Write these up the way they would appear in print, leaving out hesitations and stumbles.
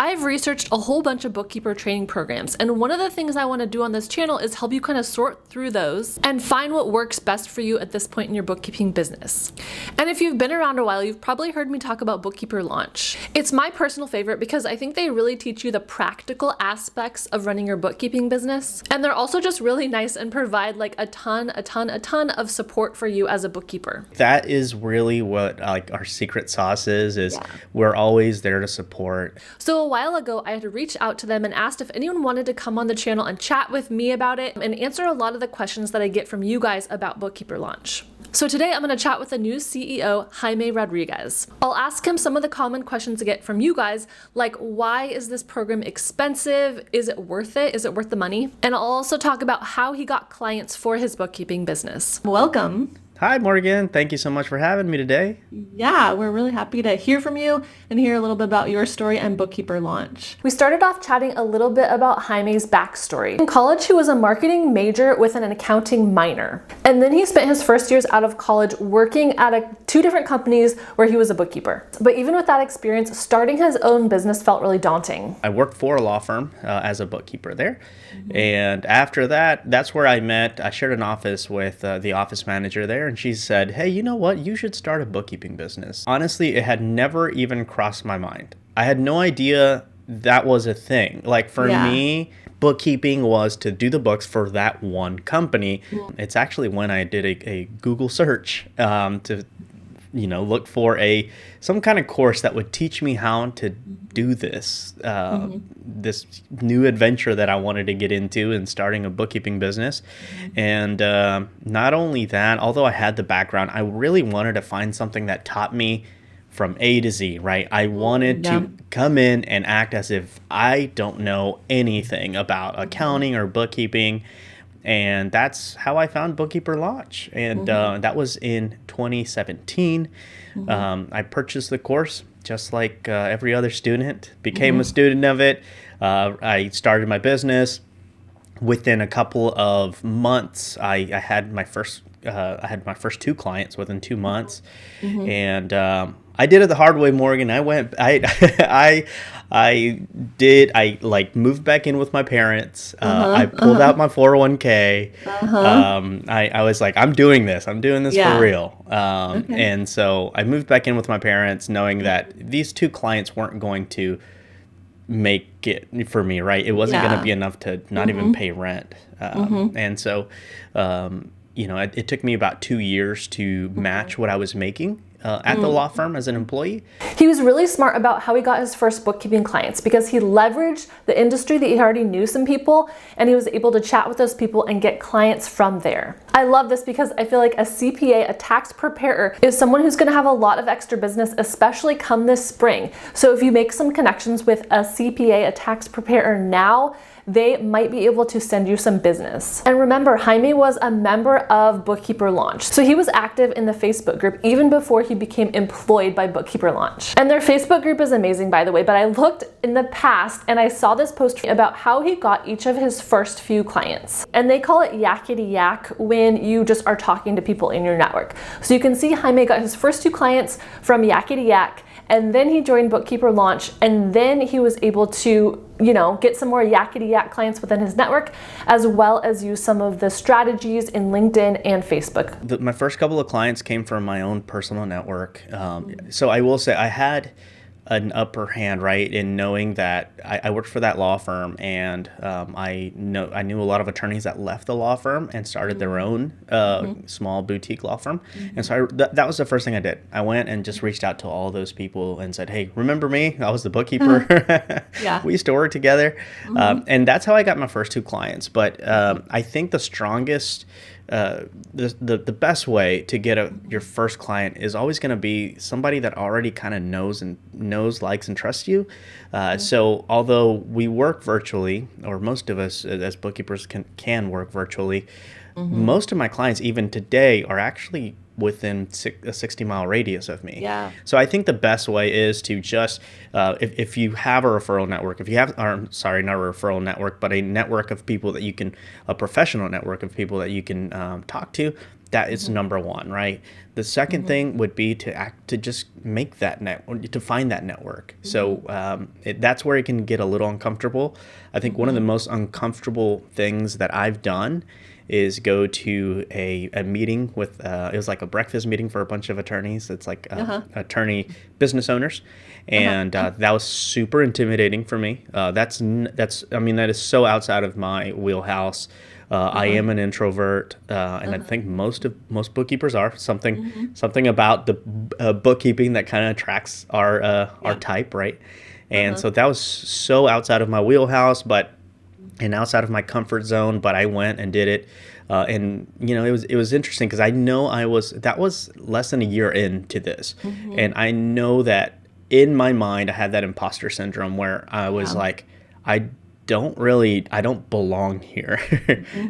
I've researched a whole bunch of bookkeeper training programs, and one of the things I want to do on this channel is help you kind of sort through those and find what works best for you at this point in your bookkeeping business. And if you've been around a while, you've probably heard me talk about Bookkeeper Launch. It's my personal favorite because I think they really teach you the practical aspects of running your bookkeeping business, and they're also just really nice and provide like a ton of support for you as a bookkeeper. That is really what like our secret sauce is we're always there to support. So a while ago, I had reached out to them and asked if anyone wanted to come on the channel and chat with me about it and answer a lot of the questions that I get from you guys about Bookkeeper Launch. So today I'm going to chat with the new CEO, Jaime Rodriguez. I'll ask him some of the common questions I get from you guys, like why is this program expensive? Is it worth it? Is it worth the money? And I'll also talk about how he got clients for his bookkeeping business. Welcome. Hi, Morgan. Thank you so much for having me today. Yeah, we're really happy to hear from you and hear a little bit about your story and Bookkeeper Launch. We started off chatting a little bit about Jaime's backstory. In college, he was a marketing major with an accounting minor. And then he spent his first years out of college working at two different companies where he was a bookkeeper. But even with that experience, starting his own business felt really daunting. I worked for a law firm as a bookkeeper there. And after that, that's where I shared an office with the office manager there. And she said, hey, you know what? You should start a bookkeeping business. Honestly, it had never even crossed my mind. I had no idea that was a thing. Like for me, bookkeeping was to do the books for that one company. It's actually when I did a Google search to look for some kind of course that would teach me how to do this this new adventure that I wanted to get into in starting a bookkeeping business. And not only that, although I had the background, I really wanted to find something that taught me from A to Z, right? I wanted to come in and act as if I don't know anything about accounting or bookkeeping. And that's how I found Bookkeeper Launch. And that was in 2017. I purchased the course just like every other student, became a student of it. I started my business. Within a couple of months, I had my first two clients within 2 months. And I did it the hard way, Morgan. I moved back in with my parents. I pulled out my 401k. I was like, I'm doing this for real. And so I moved back in with my parents knowing that these two clients weren't going to make it for me, right? It wasn't going to be enough to not even pay rent. And so, it took me about 2 years to match what I was making at the law firm as an employee. He was really smart about how he got his first bookkeeping clients because he leveraged the industry that he already knew some people, and he was able to chat with those people and get clients from there. I love this because I feel like a CPA, a tax preparer, is someone who's going to have a lot of extra business, especially come this spring. So if you make some connections with a CPA, a tax preparer now, they might be able to send you some business. And remember, Jaime was a member of Bookkeeper Launch. So he was active in the Facebook group even before he became employed by Bookkeeper Launch. And their Facebook group is amazing, by the way, but I looked in the past and I saw this post about how he got each of his first few clients. And they call it yakety yak when you just are talking to people in your network. So you can see Jaime got his first two clients from yakety yak, and then he joined Bookkeeper Launch, and then he was able to get some more yakety yak clients within his network, as well as use some of the strategies in LinkedIn and Facebook. My first couple of clients came from my own personal network. So I will say I had an upper hand, right, in knowing that I worked for that law firm, and I knew a lot of attorneys that left the law firm and started their own small boutique law firm. And so that was the first thing I did. I went and just reached out to all those people and said, hey, remember me? I was the bookkeeper. We used to work together. And that's how I got my first two clients. But I think the strongest the best way to get your first client is always going to be somebody that already kind of knows, likes, and trusts you. So although we work virtually, or most of us as bookkeepers can work virtually, most of my clients even today are actually within a 60-mile radius of me. Yeah. So I think the best way is to just, if you have a referral network, not a referral network, but a network of people that you can, a professional network of people that you can talk to, that is number one, right? The second thing would be to just make that to find that network. So that's where it can get a little uncomfortable. I think one of the most uncomfortable things that I've done is go to a meeting with it was like a breakfast meeting for a bunch of attorneys. It's like attorney business owners, and that was super intimidating for me. That's I mean, that is so outside of my wheelhouse. I am an introvert, and I think most bookkeepers are. Something about the bookkeeping that kind of attracts our type, right? And so that was so outside of my wheelhouse, and outside of my comfort zone. But I went and did it, and it was interesting because I know that was less than a year into this, and I know that in my mind I had that imposter syndrome where I was like, I don't belong here.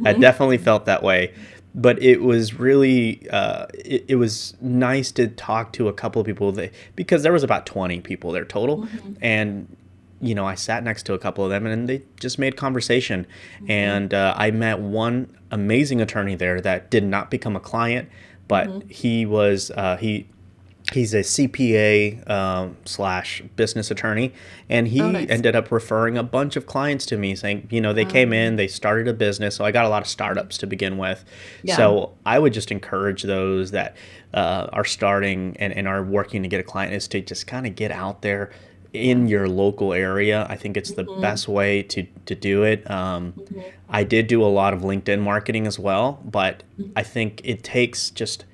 I definitely felt that way, but it was really, it was nice to talk to a couple of people because there was about 20 people there total. And, I sat next to a couple of them and they just made conversation. And I met one amazing attorney there that did not become a client, but he was, he's a CPA slash business attorney, and he ended up referring a bunch of clients to me saying, they came in, they started a business. So I got a lot of startups to begin with. Yeah. So I would just encourage those that are starting and are working to get a client is to just kind of get out there in your local area. I think it's the best way to do it. I did do a lot of LinkedIn marketing as well, but I think it takes just,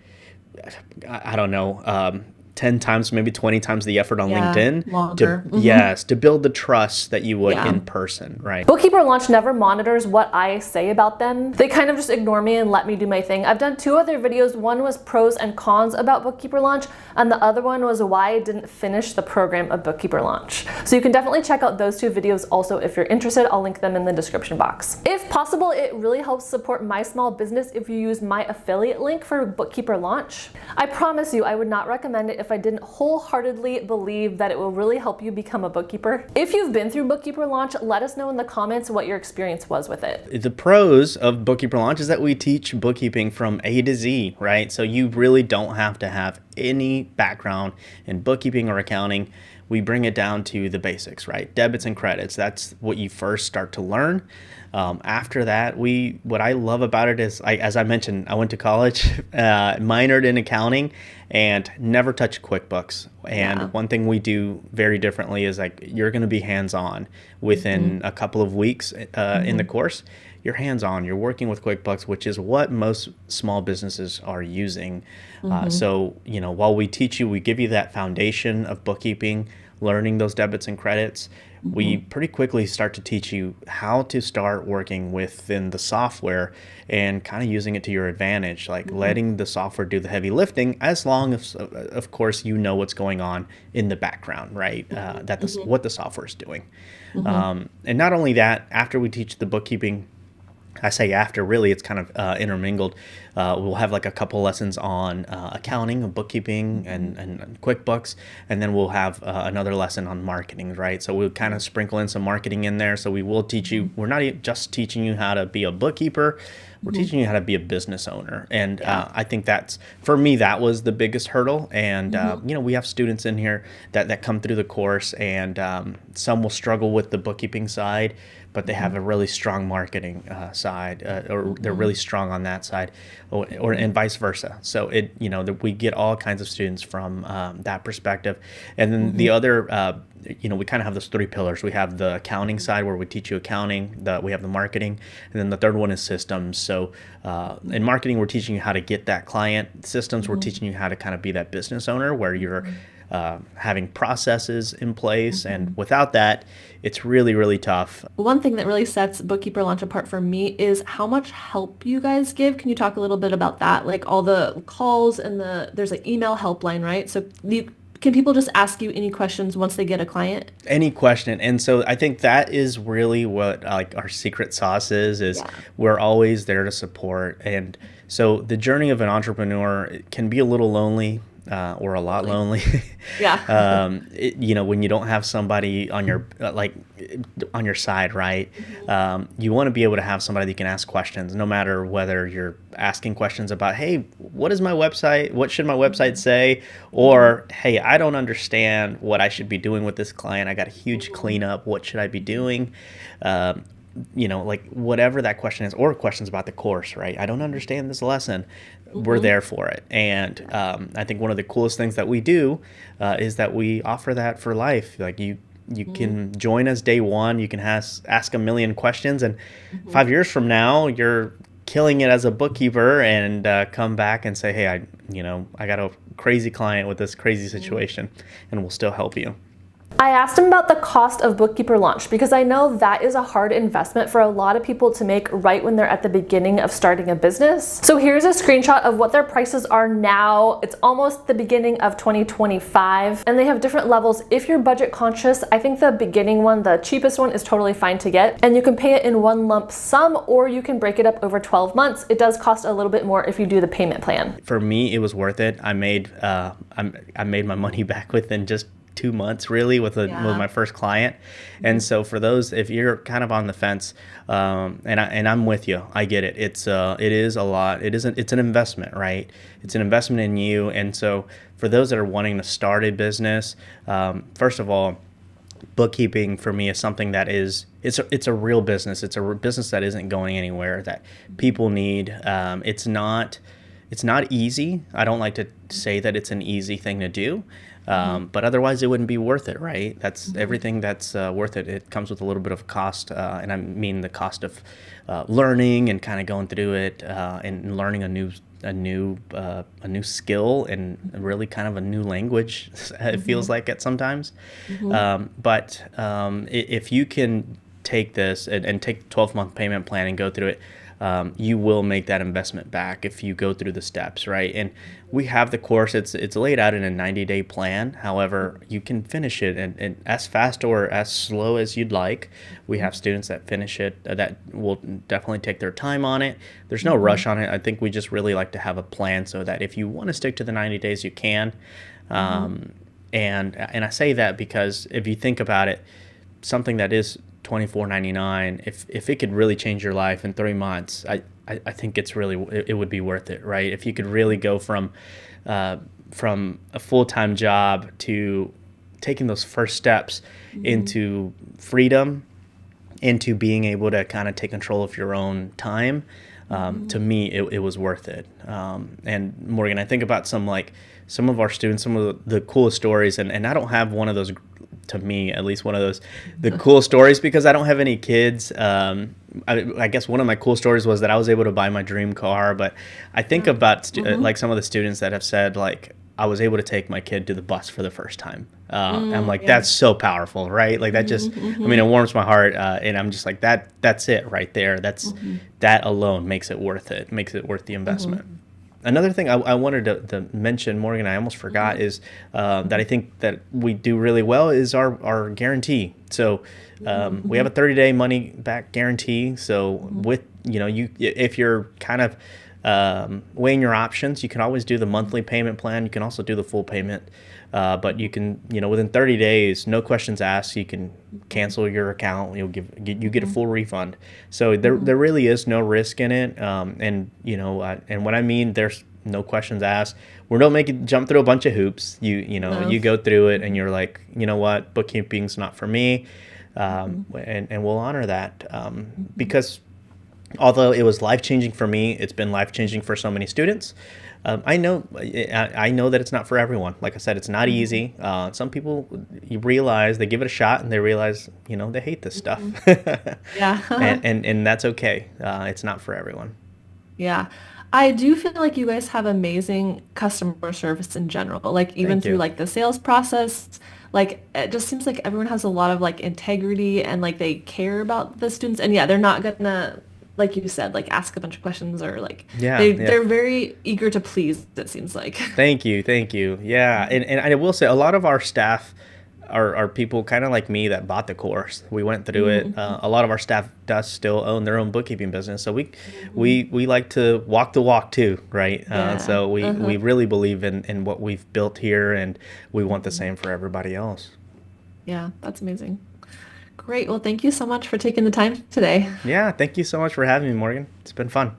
I don't know, 10 times, maybe 20 times the effort on LinkedIn to build the trust that you would in person, right? Bookkeeper Launch never monitors what I say about them. They kind of just ignore me and let me do my thing. I've done 2 other videos. One was pros and cons about Bookkeeper Launch, and the other one was why I didn't finish the program of Bookkeeper Launch. So you can definitely check out those 2 videos also if you're interested. I'll link them in the description box. If possible, it really helps support my small business if you use my affiliate link for Bookkeeper Launch. I promise you, I would not recommend it if I didn't wholeheartedly believe that it will really help you become a bookkeeper. If you've been through Bookkeeper Launch, let us know in the comments what your experience was with it. The pros of Bookkeeper Launch is that we teach bookkeeping from A to Z, right? So you really don't have to have any background in bookkeeping or accounting. We bring it down to the basics, right? Debits and credits. That's what you first start to learn. After that, what I love about it is, as I mentioned, I went to college, minored in accounting, and never touched QuickBooks. And one thing we do very differently is you're going to be hands-on within a couple of weeks in the course. You're hands-on. You're working with QuickBooks, which is what most small businesses are using. So while we teach you, we give you that foundation of bookkeeping, learning those debits and credits. We pretty quickly start to teach you how to start working within the software and kind of using it to your advantage, letting the software do the heavy lifting, as long as, of course, you know what's going on in the background, right? What the software is doing. And not only that, after we teach the bookkeeping, I say after, really, it's kind of intermingled. We'll have a couple lessons on accounting and bookkeeping and QuickBooks, and then we'll have another lesson on marketing, right? So we'll kind of sprinkle in some marketing in there. So we will teach you, we're not just teaching you how to be a bookkeeper, we're teaching you how to be a business owner. And I think for me, that was the biggest hurdle. And, we have students in here that come through the course, and some will struggle with the bookkeeping side, but they have a really strong marketing side, or they're really strong on that side, and vice versa. So we get all kinds of students from that perspective. And then the other, we kind of have those 3 pillars. We have the accounting side where we teach you accounting. We have the marketing, and then the third one is systems. So in marketing, we're teaching you how to get that client. Systems, we're teaching you how to kind of be that business owner where you're having processes in place. And without that, it's really, really tough. One thing that really sets Bookkeeper Launch apart for me is how much help you guys give. Can you talk a little bit about that? All the calls and there's an email helpline, right? So can people just ask you any questions once they get a client? Any question. And so I think that is really what our secret sauce is we're always there to support. And so the journey of an entrepreneur can be a little lonely. or a lot lonely. Yeah. When you don't have somebody on your on your side, right? You want to be able to have somebody that you can ask questions, no matter whether you're asking questions about, hey, what is my website? What should my website say? Or, hey, I don't understand what I should be doing with this client. I got a huge cleanup. What should I be doing? Like whatever that question is, or questions about the course, right? I don't understand this lesson. We're there for it. And I think one of the coolest things that we do is that we offer that for life. Like you can join us day one. You can ask a million questions, and 5 years from now, you're killing it as a bookkeeper, and come back and say, hey, I got a crazy client with this crazy situation, and we'll still help you. I asked him about the cost of Bookkeeper Launch because I know that is a hard investment for a lot of people to make right when they're at the beginning of starting a business. So here's a screenshot of what their prices are now. It's almost the beginning of 2025, and they have different levels. If you're budget conscious, I think the beginning one, the cheapest one, is totally fine to get, and you can pay it in one lump sum, or you can break it up over 12 months. It does cost a little bit more if you do the payment plan. For me, it was worth it. I made my money back within just 2 months, really, with my first client. And so for those, if you're kind of on the fence, and I'm with you, I get it. It is a lot. It's an investment, right? It's an investment in you. And so for those that are wanting to start a business, first of all, bookkeeping for me is something that it's a real business. It's a business that isn't going anywhere, that people need. It's not easy. I don't like to say that it's an easy thing to do. But otherwise it wouldn't be worth it, right? That's everything that's worth it. It comes with a little bit of a cost, and I mean the cost of learning and kind of going through it and learning a new skill and really kind of a new language. It feels like it sometimes. But if you can take this and take 12-month payment plan and go through it, you will make that investment back if you go through the steps, right? And we have the course. It's laid out in a 90-day plan. However, you can finish it and as fast or as slow as you'd like. We have students that finish it that will definitely take their time on it. There's no rush on it. I think we just really like to have a plan so that if you want to stick to the 90 days, you can. And I say that because if you think about it, something that is $24.99, if it could really change your life in 3 months, I think it would be worth it, right? If you could really go from a full-time job to taking those first steps into freedom, into being able to kind of take control of your own time, to me, it was worth it. And Morgan, I think about some of our students, some of the coolest stories, and I don't have one of those, to me, at least one of those, the cool stories, because I don't have any kids. I guess one of my cool stories was that I was able to buy my dream car, but I think about like some of the students that have said, like, I was able to take my kid to the bus for the first time. I'm like, that's so powerful, right? Like that just, I mean, it warms my heart. And I'm just like, that's it right there. That alone makes it worth it, makes it worth the investment. Another thing I wanted to mention, Morgan, I almost forgot, is that I think that we do really well is our guarantee. So we have a 30-day money back guarantee. So with, if you're kind of weighing your options, you can always do the monthly payment plan. You can also do the full payment. But you can, within 30 days, no questions asked, you can cancel your account. You get a full refund. So there really is no risk in it. And when I mean there's no questions asked, we don't make it jump through a bunch of hoops. You go through it and you're like, you know what, bookkeeping's not for me. And we'll honor that because although it was life-changing for me, it's been life-changing for so many students. I know that it's not for everyone. Like I said, it's not easy. Some people, you realize, they give it a shot and they realize, they hate this stuff. Yeah. Mm-hmm. and that's okay. It's not for everyone. Yeah. I do feel like you guys have amazing customer service in general. Like even Thank through you. like the sales process, like it just seems like everyone has a lot of like integrity and like they care about the students. And yeah, they're not gonna, like you said, like ask a bunch of questions or like they're very eager to please, it seems like. Thank you. Yeah. And I will say a lot of our staff are people kind of like me that bought the course. We went through it. A lot of our staff does still own their own bookkeeping business, so we like to walk the walk too, right? Yeah. So we really believe in what we've built here, and we want the same for everybody else. Yeah, that's amazing. Great. Well, thank you so much for taking the time today. Yeah, thank you so much for having me, Morgan. It's been fun.